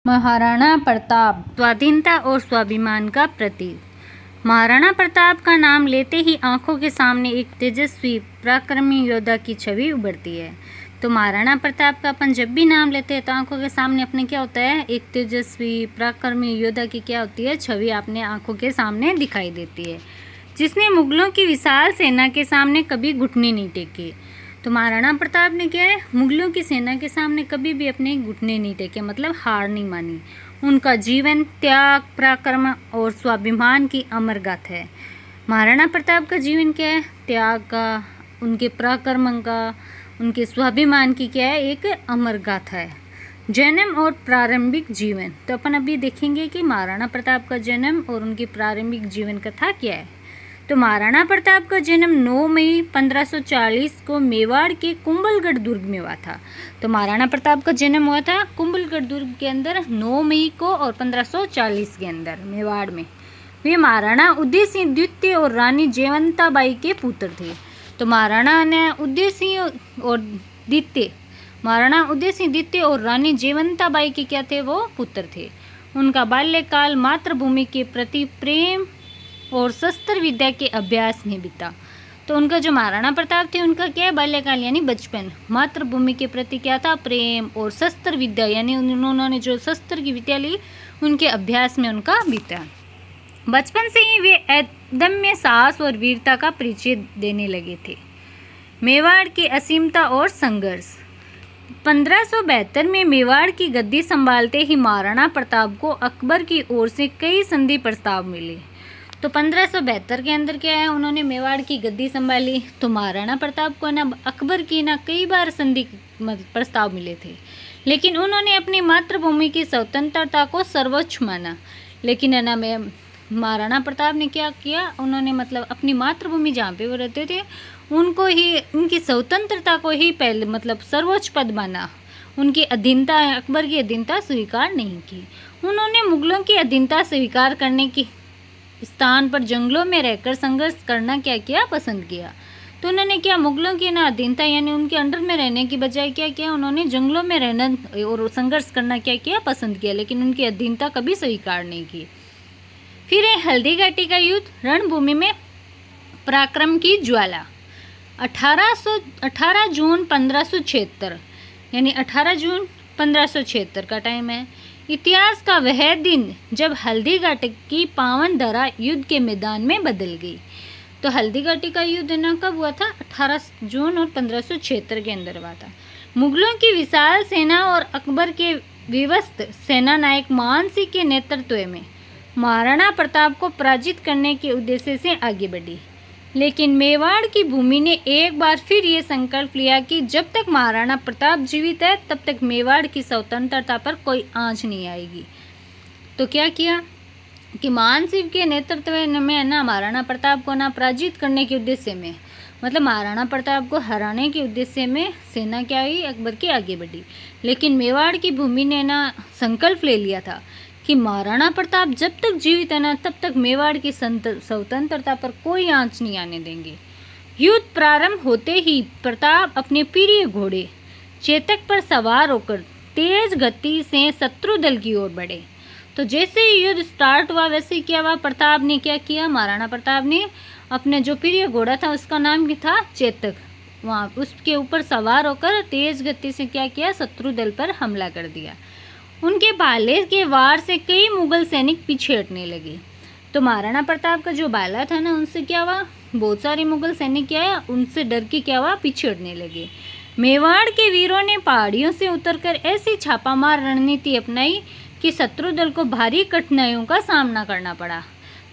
महाराणा प्रताप स्वाधीनता और स्वाभिमान का प्रतीक। महाराणा प्रताप का नाम लेते ही आंखों के सामने एक तेजस्वी पराक्रमी योद्धा की छवि उभरती है। तो महाराणा प्रताप का अपन जब भी नाम लेते हैं तो आंखों के सामने अपने क्या होता है, एक तेजस्वी पराक्रमी योद्धा की क्या होती है, छवि अपने आंखों के सामने दिखाई देती है, जिसने मुगलों की विशाल सेना के सामने कभी घुटने नहीं टेके। तो महाराणा प्रताप ने क्या है, मुगलों की सेना के सामने कभी भी अपने घुटने नहीं टेके, मतलब हार नहीं मानी। उनका जीवन त्याग, पराक्रम और स्वाभिमान की अमर गाथा है। महाराणा प्रताप का जीवन क्या है, त्याग का, उनके पराक्रम का, उनके स्वाभिमान की क्या है, एक अमर गाथा है। जन्म और प्रारंभिक जीवन, तो अपन अभी देखेंगे कि महाराणा प्रताप का जन्म और उनकी प्रारंभिक जीवन कथा क्या है। तो महाराणा प्रताप का जन्म 9 मई 1540 को मेवाड़ के कुंभलगढ़ दुर्ग में हुआ था। तो महाराणा प्रताप का जन्म हुआ था कुंभलगढ़ दुर्ग के अंदर 9 मई को और 1540 के अंदर मेवाड़ में। वे महाराणा उदय सिंह द्वितीय और रानी जयवंताबाई के पुत्र थे। तो महाराणा उदय सिंह और रानी जयवंताबाई के क्या थे, वो पुत्र थे। उनका बाल्यकाल मातृभूमि के प्रति प्रेम और शस्त्र विद्या के अभ्यास में बीता। तो उनका जो महाराणा प्रताप थे, उनका क्या है, बाल्यकाल यानी बचपन मातृभूमि के प्रति क्या था, प्रेम, और शस्त्र विद्या यानी उन्होंने जो शस्त्र की विद्या ली उनके अभ्यास में उनका बीता। बचपन से ही वे अदम्य साहस और वीरता का परिचय देने लगे थे। मेवाड़ की असीमता और संघर्ष। 1572 में मेवाड़ की गद्दी संभालते ही महाराणा प्रताप को अकबर की ओर से कई संधि प्रस्ताव मिले। तो 1572 के अंदर क्या है, उन्होंने मेवाड़ की गद्दी संभाली। तो महाराणा प्रताप को ना अकबर की ना कई बार संधि प्रस्ताव मिले थे, लेकिन उन्होंने अपनी मातृभूमि की स्वतंत्रता को सर्वोच्च माना। लेकिन है ना महाराणा प्रताप ने क्या किया, उन्होंने मतलब अपनी मातृभूमि जहाँ पे वो रहते थे उनको ही, उनकी स्वतंत्रता को ही पहले मतलब सर्वोच्च पद माना। उनकी अधीनता, अकबर की अधीनता स्वीकार नहीं की। उन्होंने मुगलों की अधीनता स्वीकार करने की स्थान पर जंगलों में रहकर संघर्ष करना क्या किया, पसंद किया। तो उन्होंने क्या, मुगलों की ना अधीनता यानी उनके अंडर में रहने की बजाय क्या किया, उन्होंने जंगलों में रहना और संघर्ष करना क्या किया, पसंद किया, लेकिन उनकी अधीनता कभी स्वीकार नहीं की। फिर है हल्दी घाटी का युद्ध, रणभूमि में पराक्रम की ज्वाला। 18 जून 1576 यानी 18 जून 1576 का टाइम है। इतिहास का वह दिन जब हल्दी घाटी की पावन धरा युद्ध के मैदान में बदल गई। तो हल्दी घाटी का युद्ध ना कब हुआ था, 18 जून और 1576 के अंदर हुआ था। मुगलों की विशाल सेना और अकबर के विवस्त सेना नायक मान सिंह के नेतृत्व में महाराणा प्रताप को पराजित करने के उद्देश्य से आगे बढ़ी। लेकिन मेवाड़ की भूमि ने एक बार फिर ये संकल्प लिया कि जब तक महाराणा प्रताप जीवित है तब तक मेवाड़ की स्वतंत्रता पर कोई आंच नहीं आएगी। तो क्या किया कि मान सिंह के नेतृत्व में ना महाराणा प्रताप को ना पराजित करने के उद्देश्य में, मतलब महाराणा प्रताप को हराने के उद्देश्य में सेना क्या हुई, अकबर की आगे बढ़ी। लेकिन मेवाड़ की भूमि ने ना संकल्प ले लिया था कि महाराणा प्रताप जब तक जीवित है ना तब तक मेवाड़ की स्वतंत्रता पर कोई आंच नहीं आने देंगे। युद्ध प्रारंभ होते ही प्रताप अपने प्रिय घोड़े चेतक पर सवार होकर तेज गति से शत्रु दल की ओर बढ़े। तो जैसे ही युद्ध स्टार्ट हुआ वैसे ही क्या हुआ, प्रताप ने क्या किया, महाराणा प्रताप ने अपने जो प्रिय घोड़ा था उसका नाम था चेतक, वहाँ उसके ऊपर सवार होकर तेज गति से क्या किया, शत्रु दल पर हमला कर दिया। उनके भाले के वार से कई मुगल सैनिक पीछे हटने लगे। तो महाराणा प्रताप का जो भाला था ना, उनसे क्या हुआ, बहुत सारे मुगल सैनिक क्या है, उनसे डर के क्या हुआ, पीछे हटने लगे। मेवाड़ के वीरों ने पहाड़ियों से उतरकर ऐसी छापामार रणनीति अपनाई कि शत्रु दल को भारी कठिनाइयों का सामना करना पड़ा।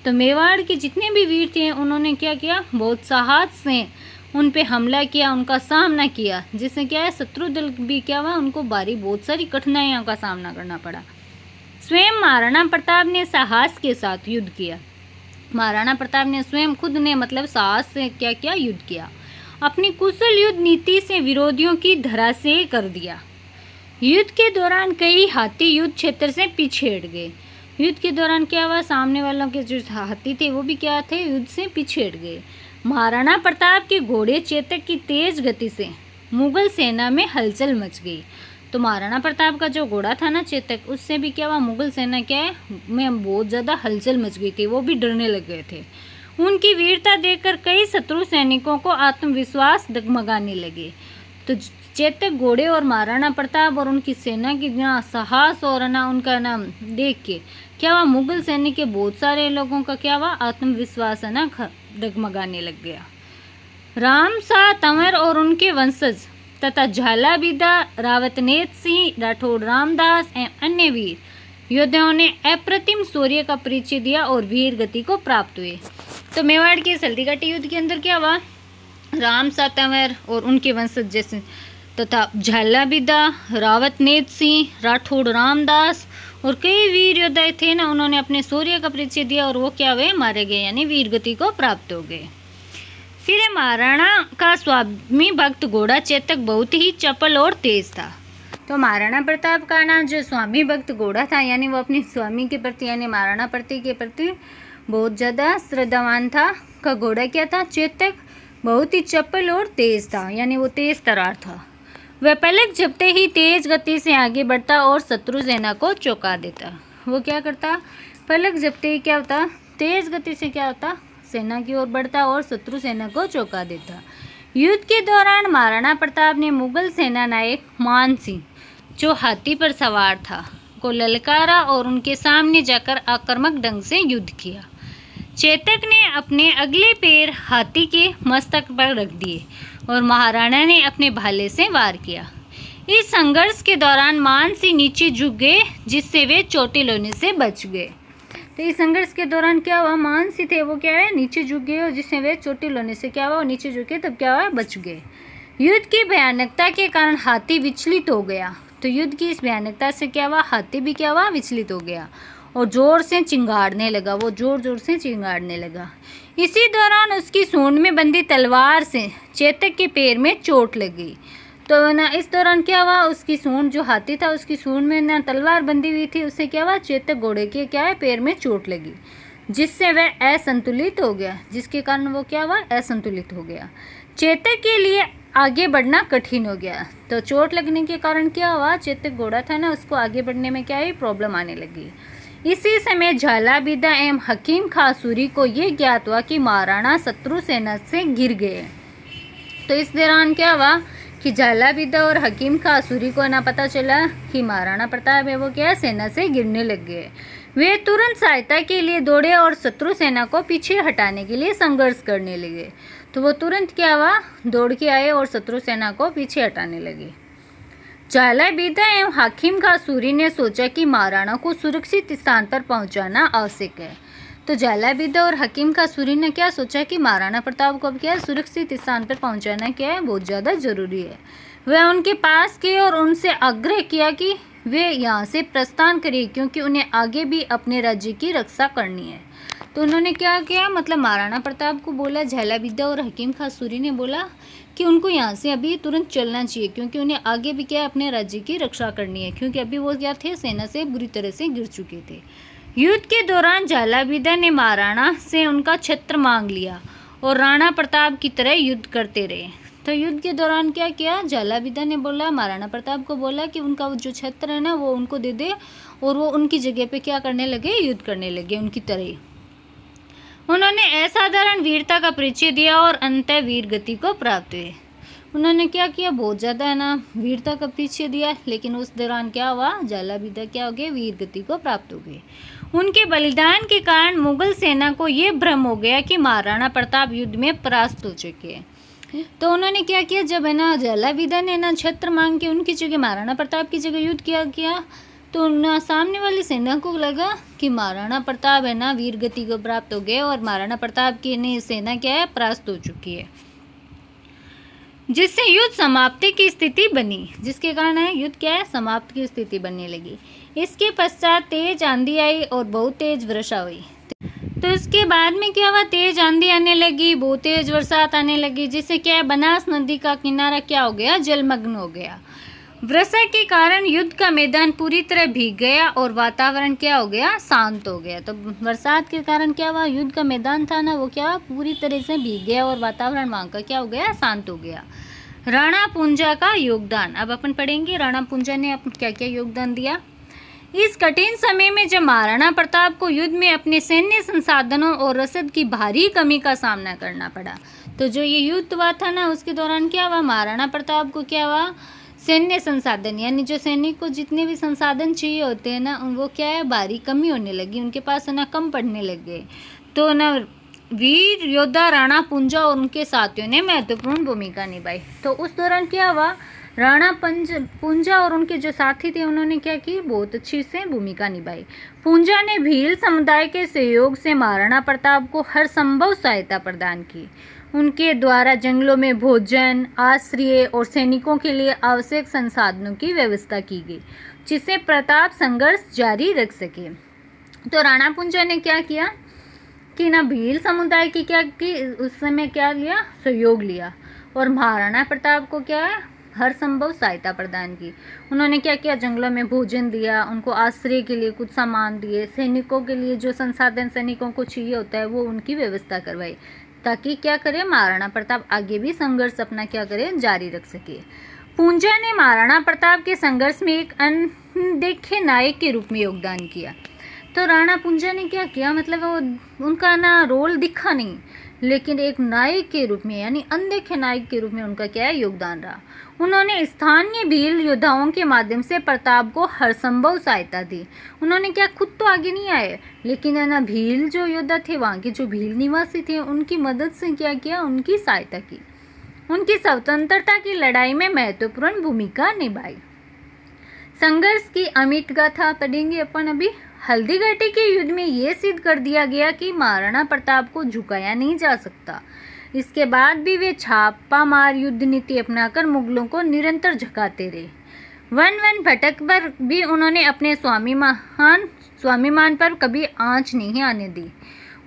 तो मेवाड़ के जितने भी वीर थे उन्होंने क्या किया, बहुत साहस से उन पे हमला किया, उनका सामना किया, जिससे क्या है, शत्रु दल भी क्या हुआ, उनको बहुत सारी कठिनाइयों का सामना करना पड़ा। स्वयं महाराणा प्रताप ने साहस के साथ युद्ध किया। महाराणा प्रताप ने स्वयं खुद ने मतलब साहस से क्या किया, युद्ध किया। अपनी कुशल युद्ध नीति से विरोधियों की धराशायी कर दिया। युद्ध के दौरान कई हाथी युद्ध क्षेत्र से पीछे हट गए। युद्ध के दौरान क्या हुआ, सामने वालों के जो हाथी थे वो भी क्या थे, युद्ध से पीछे हट गए। महाराणा प्रताप के घोड़े चेतक की तेज गति से मुगल सेना में हलचल मच गई। तो महाराणा प्रताप का जो घोड़ा था ना चेतक, उससे भी क्या हुआ, मुगल सेना क्या है में बहुत ज़्यादा हलचल मच गई थी, वो भी डरने लग गए थे। उनकी वीरता देखकर कई शत्रु सैनिकों को आत्मविश्वास डगमगाने लगे। तो चेतक घोड़े और महाराणा प्रताप और उनकी सेना की ना साहस और ना उनका नाम देख के क्या हुआ, मुगल सैनिक के बहुत सारे लोगों का क्या हुआ, आत्मविश्वास है ना डगमगाने लग गया। राम शाह तंवर और उनके वंशज तथा झालाबीदा, रावतनेत सिंह, राठौड़ रामदास एवं अन्य वीर योद्धाओं ने अप्रतिम शौर्य का परिचय दिया और वीर गति को प्राप्त हुए। तो मेवाड़ के हल्दीघाटी युद्ध के अंदर क्या हुआ, राम शाह तंवर और उनके वंशज जैसे तथा झालाबीदा, रावतनेत सिंह, राठौड़ रामदास और कई वीर योद्धा थे ना, उन्होंने अपने शौर्य का परिचय दिया और वो क्या हुए, मारे गए, यानी वीर गति को प्राप्त हो गए। फिर महाराणा का स्वामी भक्त घोड़ा चेतक बहुत ही चपल और तेज था। तो महाराणा प्रताप का ना जो स्वामी भक्त घोड़ा था, यानी वो अपने स्वामी के प्रति यानी महाराणा प्रताप के प्रति बहुत ज़्यादा श्रद्धावान था। का घोड़ा क्या था, चेतक बहुत ही चपल और तेज था, यानी वो तेज तरार था। वह पलक झपटे ही तेज गति से आगे बढ़ता और शत्रु सेना को चौंका देता। वो क्या करता, पलक झपटे ही क्या होता, तेज गति से क्या होता, सेना की ओर बढ़ता और शत्रु सेना को चौंका देता। युद्ध के दौरान महाराणा प्रताप ने मुगल सेना नायक मान सिंह, जो हाथी पर सवार था, को ललकारा और उनके सामने जाकर आक्रामक ढंग से युद्ध किया। चेतक ने अपने अगले पैर हाथी के मस्तक पर रख दिए और महाराणा ने अपने भाले से वार किया। इस संघर्ष के दौरान मान सिंह नीचे झुक गए, जिससे वे चोटिल होने से बच गए। तो इस संघर्ष के दौरान क्या हुआ, मान सिंह थे वो क्या है, नीचे झुक गए और जिससे वे चोटिल होने से क्या हुआ, नीचे झुके, तब क्या हुआ, बच गए। युद्ध की भयानकता के कारण हाथी विचलित हो गया। तो युद्ध की इस भयानकता से क्या हुआ, हाथी भी क्या हुआ, विचलित हो गया और जोर से चिंगाड़ने लगा, वो जोर जोर से चिंगाड़ने लगा। इसी दौरान उसकी सूंड में बंधी तलवार से चेतक के पैर में चोट लग गई। तो ना इस दौरान क्या हुआ, उसकी सूंड, जो हाथी था उसकी सूंड में ना तलवार बंधी हुई थी, उससे क्या हुआ, चेतक घोड़े के क्या है, पैर में चोट लगी, जिससे वह असंतुलित हो गया, जिसके कारण वो क्या हुआ, असंतुलित हो गया। चेतक के लिए आगे बढ़ना कठिन हो गया। तो चोट लगने के कारण क्या हुआ, चेतक घोड़ा था ना, उसको आगे बढ़ने में क्या है, प्रॉब्लम आने लगी। इसी समय झालाबीदा एवं हकीम खां सूरी को यह ज्ञात हुआ कि महाराणा शत्रु सेना से गिर गए। तो इस दौरान क्या हुआ कि झालाबीदा और हकीम खां सूरी को ना पता चला कि महाराणा प्रताप है वो क्या है, सेना से गिरने लग गए। वे तुरंत सहायता के लिए दौड़े और शत्रु सेना को पीछे हटाने के लिए संघर्ष करने लगे। तो वो तुरंत क्या हुआ, दौड़ के आए और शत्रु सेना को पीछे हटाने लगे। झालाबीदा एवं हकीम खां सूरी ने सोचा कि महाराणा को सुरक्षित स्थान पर पहुंचाना आवश्यक है। तो झालाबीदा और हकीम खां सूरी ने क्या सोचा कि महाराणा प्रताप को अब क्या है, सुरक्षित स्थान पर पहुंचाना क्या है, बहुत ज़्यादा जरूरी है। वह उनके पास गए और उनसे आग्रह किया कि वे यहाँ से प्रस्थान करें, क्योंकि उन्हें आगे भी अपने राज्य की रक्षा करनी है। तो उन्होंने क्या किया, मतलब महाराणा प्रताप को बोला, झालाबीदा और हकीम खां सूरी ने बोला कि उनको यहाँ से अभी तुरंत चलना चाहिए, क्योंकि उन्हें आगे भी क्या अपने राज्य की रक्षा करनी है, क्योंकि अभी वो क्या थे, सेना से बुरी तरह से गिर चुके थे। युद्ध के दौरान झालाबीदा ने महाराणा से उनका छत्र मांग लिया और राणा प्रताप की तरह युद्ध करते रहे। तो युद्ध के दौरान क्या किया, झालाबीदा ने बोला, महाराणा प्रताप को बोला कि उनका जो छत्र है ना वो उनको दे दे, और वो उनकी जगह पे क्या करने लगे, युद्ध करने लगे उनकी तरह। उन्होंने असाधारण वीरता का परिचय दिया और अंततः वीर गति को प्राप्त हुए। उन्होंने क्या किया, बहुत ज़्यादा है ना वीरता का परिचय दिया, लेकिन उस दौरान क्या हुआ, झालाबीदा क्या हो गए, वीर गति को प्राप्त हो गए। उनके बलिदान के कारण मुगल सेना को ये भ्रम हो गया कि महाराणा प्रताप युद्ध में परास्त हो चुके हैं। तो उन्होंने क्या किया, जब है ना झालाबीदा ने ना छत्र मांग के उनकी जगह महाराणा प्रताप की जगह युद्ध किया तो ना सामने वाली सेना को लगा कि महाराणा प्रताप है ना वीर गति को प्राप्त हो गए और महाराणा प्रताप की सेना क्या है, परास्त हो चुकी है, जिससे युद्ध समाप्ति की स्थिति बनी, जिसके कारण है युद्ध क्या है, समाप्त की स्थिति बनने लगी। इसके पश्चात तेज आंधी आई और बहुत तेज वर्षा हुई। तो इसके बाद में क्या हुआ, तेज आंधी आने लगी, बहुत तेज बरसात आने लगी, जिससे क्या है, बनास नदी का किनारा क्या हो गया, जलमग्न हो गया। वर्षा के कारण युद्ध का मैदान पूरी तरह भीग गया और वातावरण क्या हो गया, शांत हो गया। तो बरसात के कारण क्या हुआ, युद्ध का मैदान था ना वो क्या पूरी तरह से भीग गया और वातावरण वहाँ का क्या हो गया, शांत हो गया। राणा पूंजा का योगदान। अब अपन पढ़ेंगे राणा पूंजा ने क्या क्या योगदान दिया। इस कठिन समय में जब महाराणा प्रताप को युद्ध में अपने सैन्य संसाधनों और रसद की भारी कमी का सामना करना पड़ा, तो जो ये युद्ध हुआ था ना, उसके दौरान क्या हुआ, महाराणा प्रताप को क्या हुआ, सैन्य संसाधन यानी जो सैनिक को जितने भी संसाधन चाहिए होते हैं ना, वो क्या है, भारी कमी होने लगी, उनके पास है ना कम पड़ने लग गए। तो ना वीर योद्धा राणा पूंजा और उनके साथियों ने महत्वपूर्ण भूमिका निभाई। तो उस दौरान क्या हुआ, राणा पूंजा और उनके जो साथी थे उन्होंने क्या की, बहुत अच्छी से भूमिका निभाई। पूंजा ने भील समुदाय के सहयोग से महाराणा प्रताप को हर संभव सहायता प्रदान की। उनके द्वारा जंगलों में भोजन, आश्रय और सैनिकों के लिए आवश्यक संसाधनों की व्यवस्था की गई, जिससे प्रताप संघर्ष जारी रख सके। तो राणा पूंजा ने क्या किया कि ना भील समुदाय की क्या की, उस समय क्या लिया, सहयोग लिया, और महाराणा प्रताप को क्या है, हर संभव सहायता प्रदान की। उन्होंने क्या किया, जंगलों में भोजन दिया, उनको आश्रय के लिए कुछ सामान दिए, सैनिकों के लिए जो संसाधन सैनिकों को चाहिए होता है वो उनकी व्यवस्था करवाई, ताकि क्या करे, महाराणा प्रताप आगे भी संघर्ष अपना क्या करे, जारी रख सके। पूंजा ने महाराणा प्रताप के संघर्ष में एक अनदेखे नायक के रूप में योगदान किया। तो राणा पूंजा ने क्या किया, मतलब वो उनका ना रोल दिखा नहीं, लेकिन एक नायक के रूप में यानी अनदेखे नायक के रूप में उनका क्या है, योगदान रहा। उन्होंने स्थानीय भील योद्धाओं के माध्यम से प्रताप को हर संभव सहायता दी। उन्होंने क्या, खुद तो आगे नहीं आए, लेकिन है ना भील जो योद्धा थे, वहाँ के जो भील निवासी थे, उनकी मदद से क्या किया, उनकी सहायता की, उनकी स्वतंत्रता की लड़ाई में महत्वपूर्ण भूमिका निभाई। संघर्ष की अमिट गाथा पढ़ेंगे अपन अभी। हल्दी घाटी के युद्ध में ये सिद्ध कर दिया गया कि महाराणा प्रताप को झुकाया नहीं जा सकता। इसके बाद भी वे छापामार युद्ध नीति अपनाकर मुगलों को निरंतर झुकाते रहे। वन भटक पर भी उन्होंने अपने स्वाभिमान पर कभी आंच नहीं आने दी।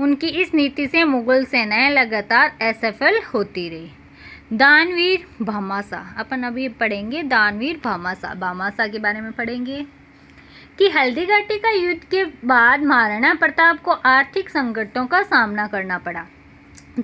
उनकी इस नीति से मुगल सेनाएं लगातार असफल होती रही। दानवीर भामासा, अपन अभी पढ़ेंगे दानवीर भामासा के बारे में पढ़ेंगे कि हल्दी घाटी का युद्ध के बाद महाराणा प्रताप को आर्थिक संकटों का सामना करना पड़ा।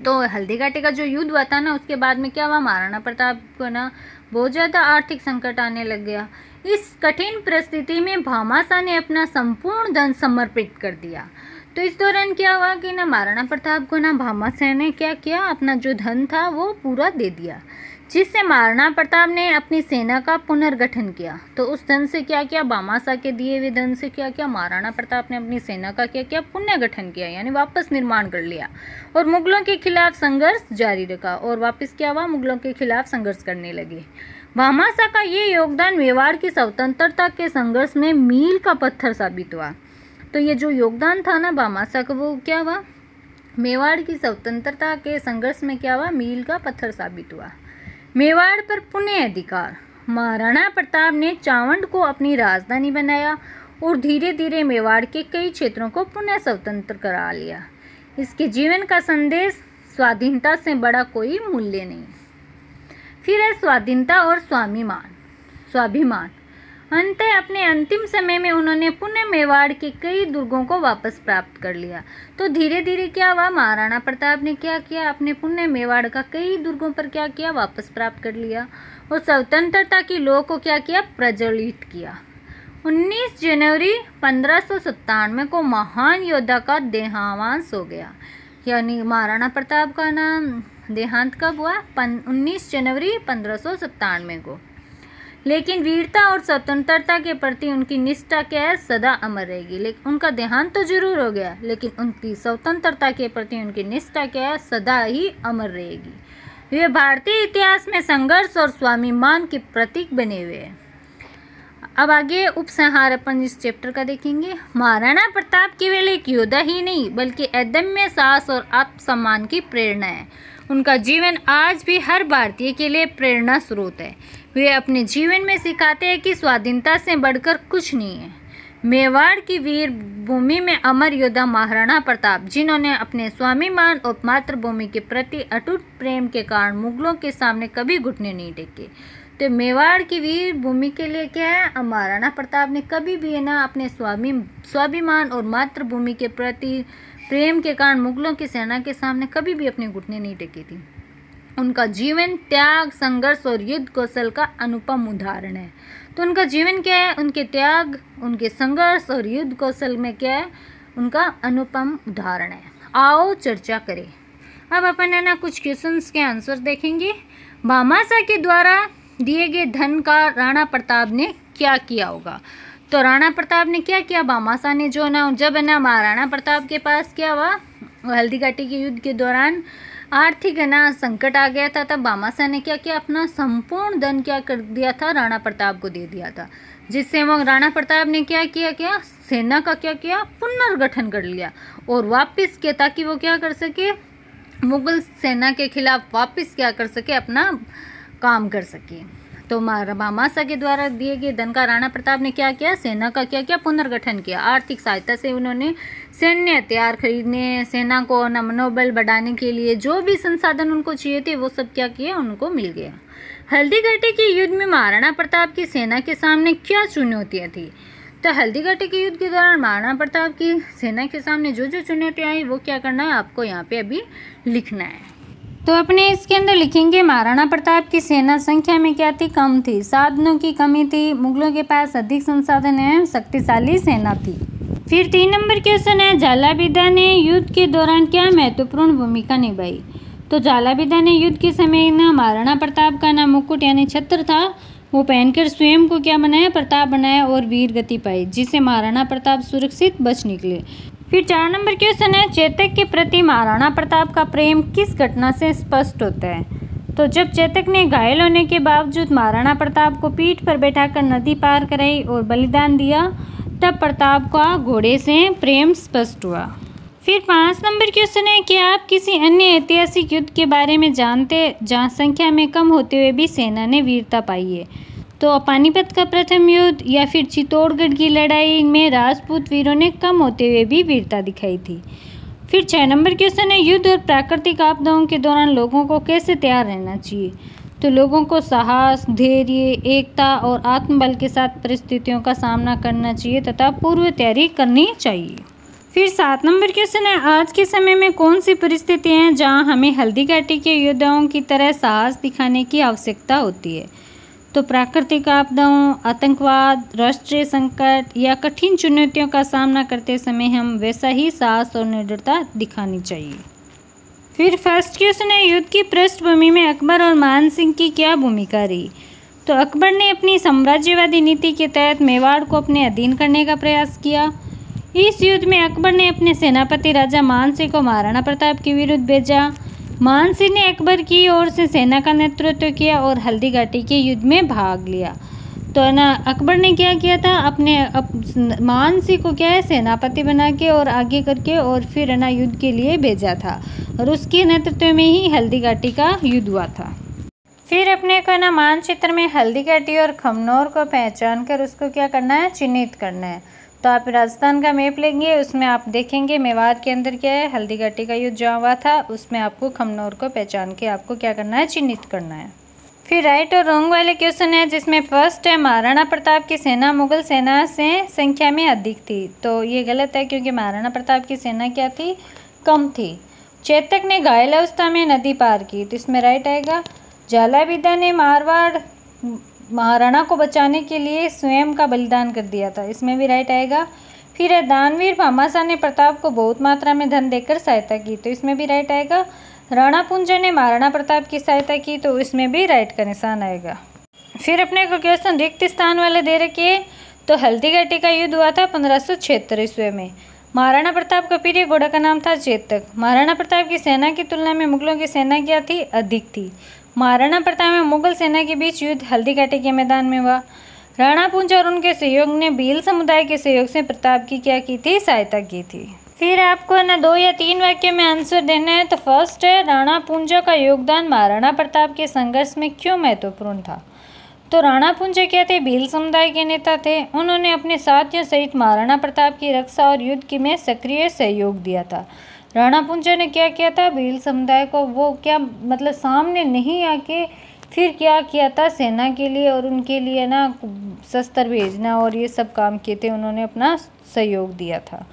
तो हल्दी घाटी का जो युद्ध हुआ था ना, उसके बाद में क्या हुआ, महाराणा प्रताप को ना बहुत ज़्यादा आर्थिक संकट आने लग गया। इस कठिन परिस्थिति में भामासा ने अपना संपूर्ण धन समर्पित कर दिया। तो इस दौरान क्या हुआ कि ना महाराणा प्रताप को ना भामासा ने क्या किया, अपना जो धन था वो पूरा दे दिया, जिससे महाराणा प्रताप ने अपनी सेना का पुनर्गठन किया। तो उस धन से क्या किया, भामासा के दिए हुए धन से क्या किया, महाराणा प्रताप ने अपनी सेना का क्या किया, पुनर्गठन किया, यानी वापस निर्माण कर लिया और मुगलों के खिलाफ संघर्ष जारी रखा, और वापस क्या हुआ, मुगलों के खिलाफ संघर्ष करने लगे। भामासा का ये योगदान मेवाड़ की स्वतंत्रता के संघर्ष में मील का पत्थर साबित हुआ। तो ये जो योगदान था ना भामासा का, वो क्या हुआ, मेवाड़ की स्वतंत्रता के संघर्ष में क्या हुआ, मील का पत्थर साबित हुआ। मेवाड़ पर पुनः अधिकार। महाराणा प्रताप ने चावंड को अपनी राजधानी बनाया और धीरे धीरे मेवाड़ के कई क्षेत्रों को पुनः स्वतंत्र करा लिया। इसके जीवन का संदेश, स्वाधीनता से बड़ा कोई मूल्य नहीं। फिर है स्वाधीनता और स्वाभिमान। अंततः अपने अंतिम समय में उन्होंने पुनः मेवाड़ के कई दुर्गों को वापस प्राप्त कर लिया। तो धीरे धीरे क्या हुआ, महाराणा प्रताप ने क्या किया, अपने पुनः मेवाड़ का कई दुर्गों पर क्या किया, वापस प्राप्त कर लिया और स्वतंत्रता की लौ को क्या किया, प्रज्वलित किया। 19 जनवरी 1597 को महान योद्धा का देहांत हो गया, यानी महाराणा प्रताप का नाम देहांत कब हुआ, 19 जनवरी 1597 को। लेकिन वीरता और स्वतंत्रता के प्रति उनकी निष्ठा क्या है, सदा अमर रहेगी। लेकिन उनका देहांत तो जरूर हो गया, लेकिन उनकी स्वतंत्रता के प्रति उनकी निष्ठा क्या है, सदा ही अमर रहेगी। वे भारतीय इतिहास में संघर्ष और स्वाभिमान के प्रतीक बने हुए हैं। अब आगे उपसंहार अपन इस चैप्टर का देखेंगे। महाराणा प्रताप केवल एक योद्धा ही नहीं, बल्कि अदम्य साहस और आत्मसम्मान की प्रेरणा है। उनका जीवन आज भी हर भारतीय के लिए प्रेरणा स्रोत है। वे अपने जीवन में सिखाते हैं कि स्वाधीनता से बढ़कर कुछ नहीं है। मेवाड़ की वीर भूमि में अमर योद्धा महाराणा प्रताप, जिन्होंने अपने स्वाभिमान और मातृभूमि के प्रति अटूट प्रेम के कारण मुगलों के सामने कभी घुटने नहीं टेके। तो मेवाड़ की वीर भूमि के लिए क्या है, महाराणा प्रताप ने कभी भी ना अपने स्वाभिमान और मातृभूमि के प्रति प्रेम के कारण मुगलों की सेना के सामने कभी भी अपने घुटने नहीं टेकी थी। उनका जीवन त्याग, संघर्ष और युद्ध कौशल का अनुपम उदाहरण है। तो उनका जीवन क्या है? उनके त्याग, उनके संघर्ष और युद्ध कौशल में क्या है? उनका अनुपम उदाहरण है। आओ चर्चा करें। अब अपन है ना कुछ क्वेश्चंस के आंसर देखेंगे। भामाशाह के द्वारा दिए गए धन का राणा प्रताप ने क्या किया होगा? तो राणा प्रताप ने क्या किया? भामाशाह ने जो ना, जब है ना महाराणा प्रताप के पास क्या हुआ, हल्दी घाटी के युद्ध के दौरान आर्थिक है ना संकट आ गया था, तब भामाशाह ने क्या किया? अपना संपूर्ण धन क्या कर दिया था? राणा प्रताप को दे दिया था, जिससे वो राणा प्रताप ने क्या किया? सेना का क्या किया? पुनर्गठन कर लिया और वापस किया, ताकि वो क्या कर सके? मुगल सेना के खिलाफ वापस क्या कर सके? अपना काम कर सके। तो भामाशाह के द्वारा दिए गए धन का राणा प्रताप ने क्या किया? सेना का क्या किया? पुनर्गठन किया। आर्थिक सहायता से उन्होंने सैन्य हथियार खरीदने, सेना को मनोबल बढ़ाने के लिए जो भी संसाधन उनको चाहिए थे वो सब क्या किया? उनको मिल गया। हल्दी घाटी के युद्ध में महाराणा प्रताप की सेना के सामने क्या चुनौतियाँ थी? तो हल्दी घाटी के युद्ध के दौरान महाराणा प्रताप की सेना के सामने जो जो चुनौतियाँ आई वो क्या करना है? आपको यहाँ पे अभी लिखना है। तो अपने इसके अंदर लिखेंगे महाराणा प्रताप की सेना संख्या में क्या थी? कम थी। साधनों की कमी थी। मुगलों के पास अधिक संसाधन एवं शक्तिशाली सेना थी। फिर 3 नंबर क्वेश्चन है, झालाबिदा ने युद्ध के दौरान क्या महत्वपूर्ण भूमिका निभाई? तो झालाबिदा ने युद्ध के समय ना महाराणा प्रताप का ना मुकुट यानी छत्र था, वो पहनकर स्वयं को क्या बनाया? प्रताप बनाया और वीर गति पाई, जिससे महाराणा प्रताप सुरक्षित बच निकले। फिर 4 नंबर क्वेश्चन है, चेतक के प्रति महाराणा प्रताप का प्रेम किस घटना से स्पष्ट होता है? तो जब चेतक ने घायल होने के बावजूद महाराणा प्रताप को पीठ पर बैठाकर नदी पार कराई और बलिदान दिया, तब प्रताप का घोड़े से प्रेम स्पष्ट हुआ। फिर 5 नंबर क्वेश्चन है कि आप किसी अन्य ऐतिहासिक युद्ध के बारे में जानते जहाँ संख्या में कम होते हुए भी सेना ने वीरता पाई है? तो पानीपत का प्रथम युद्ध या फिर चित्तौड़गढ़ की लड़ाई में राजपूत वीरों ने कम होते हुए भी वीरता दिखाई थी। फिर 6 नंबर क्वेश्चन है, युद्ध और प्राकृतिक आपदाओं के दौरान लोगों को कैसे तैयार रहना चाहिए? तो लोगों को साहस, धैर्य, एकता और आत्मबल के साथ परिस्थितियों का सामना करना चाहिए तथा पूर्व तैयारी करनी चाहिए। फिर 7 नंबर क्वेश्चन है, आज के समय में कौन सी परिस्थितियाँ हैं जहाँ हमें हल्दी घाटी के योद्धाओं की तरह साहस दिखाने की आवश्यकता होती है? तो प्राकृतिक आपदाओं, आतंकवाद, राष्ट्रीय संकट या कठिन चुनौतियों का सामना करते समय हम वैसा ही साहस और निडरता दिखानी चाहिए। फिर फर्स्ट क्वेश्चन है, युद्ध की पृष्ठभूमि में अकबर और मान सिंह की क्या भूमिका रही? तो अकबर ने अपनी साम्राज्यवादी नीति के तहत मेवाड़ को अपने अधीन करने का प्रयास किया। इस युद्ध में अकबर ने अपने सेनापति राजा मान सिंह को महाराणा प्रताप के विरुद्ध भेजा। मान सिंह ने अकबर की ओर से सेना का नेतृत्व किया और हल्दी घाटी के युद्ध में भाग लिया। तो ना अकबर ने क्या किया था? अपने मान सिंह को क्या है? सेनापति बना के और आगे करके और फिर ना युद्ध के लिए भेजा था और उसके नेतृत्व में ही हल्दी घाटी का युद्ध हुआ था। फिर अपने को ना मानचित्र में हल्दी घाटी और खमनोर को पहचान कर उसको क्या करना है? चिन्हित करना है। तो आप राजस्थान का मैप लेंगे, उसमें आप देखेंगे मेवाड़ के अंदर क्या है? हल्दी घाटी का युद्ध जहाँ हुआ था, उसमें आपको खमनोर को पहचान के आपको क्या करना है? चिन्हित करना है। फिर राइट और रॉन्ग वाले क्वेश्चन है, जिसमें फर्स्ट है महाराणा प्रताप की सेना मुगल सेना से संख्या में अधिक थी। तो ये गलत है, क्योंकि महाराणा प्रताप की सेना क्या थी? कम थी। चेतक ने घायल अवस्था में नदी पार की, तो इसमें राइट आएगा। झालाबिदा ने मारवाड़ महाराणा को बचाने के लिए स्वयं का बलिदान कर दिया था, इसमें भी राइट आएगा। फिर है दानवीर भामाशाह ने प्रताप को बहुत मात्रा में धन देकर सहायता की, तो इसमें भी राइट आएगा। राणा पुंजा ने महाराणा प्रताप की सहायता की, तो इसमें भी राइट का निशान आएगा। फिर अपने को क्वेश्चन रिक्त स्थान वाले दे रखे। तो हल्दी घाटी का युद्ध हुआ था 1576 ईस्वी में। महाराणा प्रताप का प्रिय घोड़ा का नाम था चेतक। महाराणा प्रताप की सेना की तुलना में मुगलों की सेना क्या थी? अधिक थी। महाराणा प्रताप में मुगल सेना के बीच युद्ध हल्दी घाटी के मैदान में हुआ। राणा पुंजा और उनके सहयोग ने भील समुदाय के सहयोग से प्रताप की क्या की थी? सहायता की थी। फिर आपको ना 2 या 3 वाक्य में आंसर देना है। तो फर्स्ट है, राणा पुंजा का योगदान महाराणा प्रताप के संघर्ष में क्यों महत्वपूर्ण था? तो राणा पुंजा क्या थे? भील समुदाय के नेता थे। उन्होंने अपने साथियों सहित महाराणा प्रताप की रक्षा और युद्ध की में सक्रिय सहयोग दिया था। राणा पुंजा ने क्या किया था? भील समुदाय को वो क्या मतलब सामने नहीं आके फिर क्या किया था? सेना के लिए और उनके लिए ना शस्त्र भेजना और ये सब काम किए थे, उन्होंने अपना सहयोग दिया था।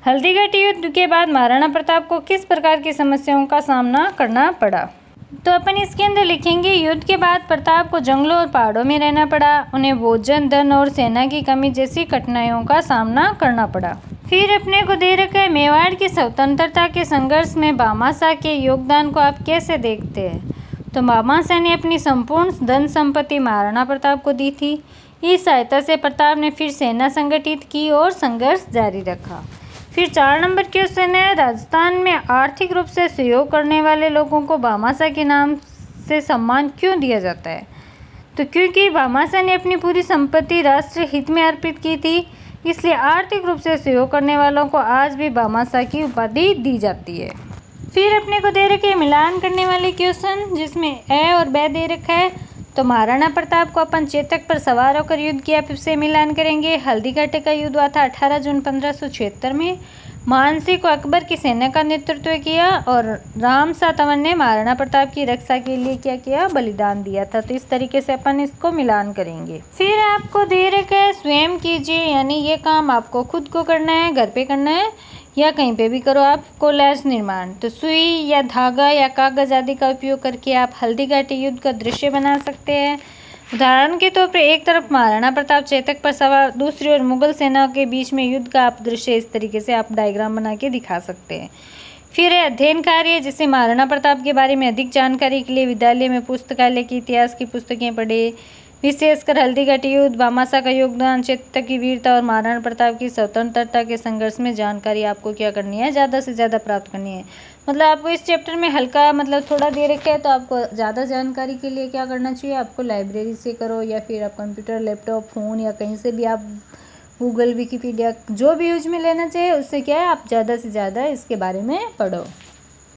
हल्दी घाटी युद्ध के बाद महाराणा प्रताप को किस प्रकार की समस्याओं का सामना करना पड़ा? तो अपन इसके अंदर लिखेंगे, युद्ध के बाद प्रताप को जंगलों और पहाड़ों में रहना पड़ा। उन्हें भोजन, धन और सेना की कमी जैसी कठिनाइयों का सामना करना पड़ा। फिर अपने को दे रखा है, मेवाड़ की स्वतंत्रता के संघर्ष में भामाशाह के योगदान को आप कैसे देखते हैं? तो भामाशाह ने अपनी संपूर्ण धन संपत्ति महाराणा प्रताप को दी थी। इस सहायता से प्रताप ने फिर सेना संगठित की और संघर्ष जारी रखा। फिर 4 नंबर क्वेश्चन है, राजस्थान में आर्थिक रूप से सहयोग करने वाले लोगों को भामाशाह के नाम से सम्मान क्यों दिया जाता है? तो क्योंकि भामाशाह ने अपनी पूरी संपत्ति राष्ट्र हित में अर्पित की थी, इसलिए आर्थिक रूप से सहयोग करने वालों को आज भी भामाशाह की उपाधि दी जाती है। फिर अपने को दे रखे मिलान करने वाले क्वेश्चन, जिसमें ए और ब दे रखा है। तो महाराणा प्रताप को अपन चेतक पर सवार होकर युद्ध किया से मिलान करेंगे। हल्दीघाटी का युद्ध हुआ था 18 जून 1576 में। मानसिंह को अकबर की सेना का नेतृत्व किया और रामशाह तंवर ने महाराणा प्रताप की रक्षा के लिए क्या किया? बलिदान दिया था। तो इस तरीके से अपन इसको मिलान करेंगे। फिर आपको दे रखा है स्वयं कीजिए, यानी ये काम आपको खुद को करना है, घर पे करना है या कहीं पे भी करो आप। कोलाज निर्माण, तो सुई या धागा या कागज आदि का उपयोग करके आप हल्दीघाटी युद्ध का दृश्य बना सकते हैं। उदाहरण के तौर पर एक तरफ महाराणा प्रताप चेतक पर सवार, दूसरी ओर मुगल सेना के बीच में युद्ध का आप दृश्य इस तरीके से आप डायग्राम बना के दिखा सकते हैं। फिर है अध्ययन कार्य, जिसे महाराणा प्रताप के बारे में अधिक जानकारी के लिए विद्यालय में पुस्तकालय की इतिहास की पुस्तकें पढ़े। विशेषकर हल्दीघाटी युद्ध, भामाशाह का योगदान, चेतक की वीरता और महाराणा प्रताप की स्वतंत्रता के संघर्ष में जानकारी आपको क्या करनी है? ज़्यादा से ज़्यादा प्राप्त करनी है। मतलब आपको इस चैप्टर में हल्का मतलब थोड़ा दे रखा है, तो आपको ज़्यादा जानकारी के लिए क्या करना चाहिए? आपको लाइब्रेरी से करो या फिर आप कंप्यूटर, लैपटॉप, फ़ोन या कहीं से भी आप गूगल, विकिपीडिया जो भी यूज में लेना चाहिए, उससे क्या है आप ज़्यादा से ज़्यादा इसके बारे में पढ़ो।